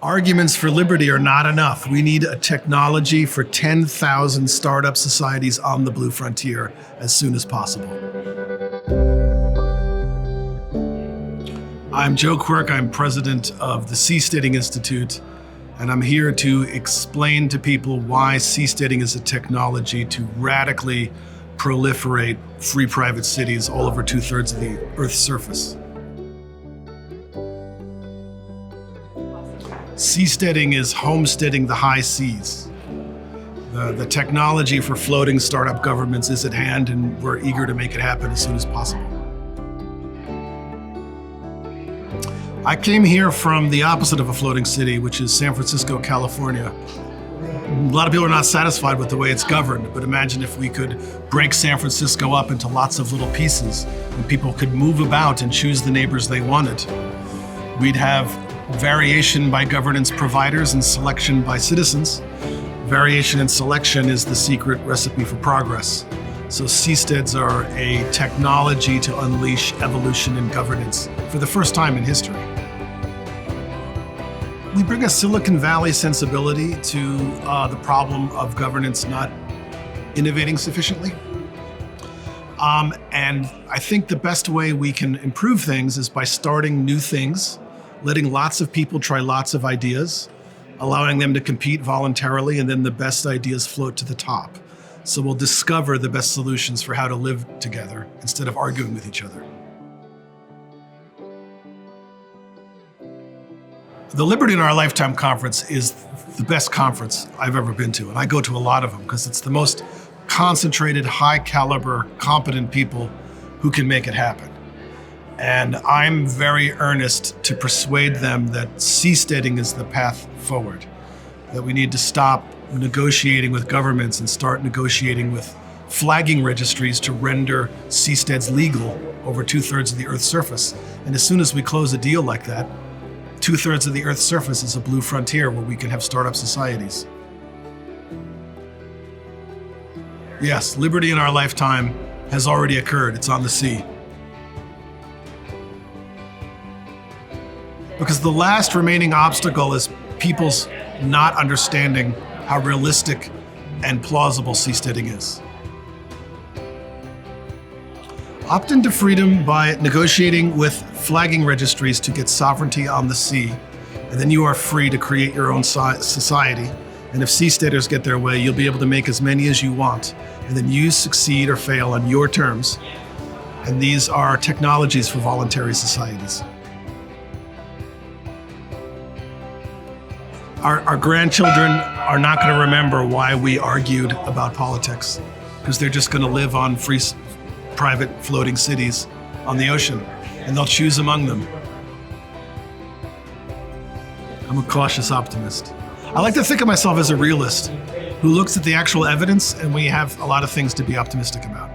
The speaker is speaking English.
Arguments for liberty are not enough. We need a technology for 10,000 startup societies on the blue frontier as soon as possible. I'm Joe Quirk. I'm president of the Seasteading Institute, and I'm here to explain to people why seasteading is a technology to radically proliferate free private cities all over 2/3 of the Earth's surface. Seasteading is homesteading the high seas. The technology for floating startup governments is at hand, and we're eager to make it happen as soon as possible. I came here from the opposite of a floating city, which is San Francisco, California. A lot of people are not satisfied with the way it's governed, but imagine if we could break San Francisco up into lots of little pieces and people could move about and choose the neighbors they wanted. We'd have variation by governance providers and selection by citizens. Variation and selection is the secret recipe for progress. So seasteads are a technology to unleash evolution in governance for the first time in history. We bring a Silicon Valley sensibility to the problem of governance not innovating sufficiently. And I think the best way we can improve things is by starting new things, letting lots of people try lots of ideas, allowing them to compete voluntarily, and then the best ideas float to the top. So we'll discover the best solutions for how to live together instead of arguing with each other. The Liberty in Our Lifetime conference is the best conference I've ever been to, and I go to a lot of them because it's the most concentrated, high caliber, competent people who can make it happen. And I'm very earnest to persuade them that seasteading is the path forward, that we need to stop negotiating with governments and start negotiating with flagging registries to render seasteads legal over 2/3 of the Earth's surface. And as soon as we close a deal like that, 2/3 of the Earth's surface is a blue frontier where we can have startup societies. Yes, liberty in our lifetime has already occurred. It's on the sea. Because the last remaining obstacle is people's not understanding how realistic and plausible seasteading is. Opt into freedom by negotiating with flagging registries to get sovereignty on the sea, and then you are free to create your own society. And if seasteaders get their way, you'll be able to make as many as you want, and then you succeed or fail on your terms. And these are technologies for voluntary societies. Our grandchildren are not going to remember why we argued about politics, because they're just going to live on free, private floating cities on the ocean, and they'll choose among them. I'm a cautious optimist. I like to think of myself as a realist who looks at the actual evidence, and we have a lot of things to be optimistic about.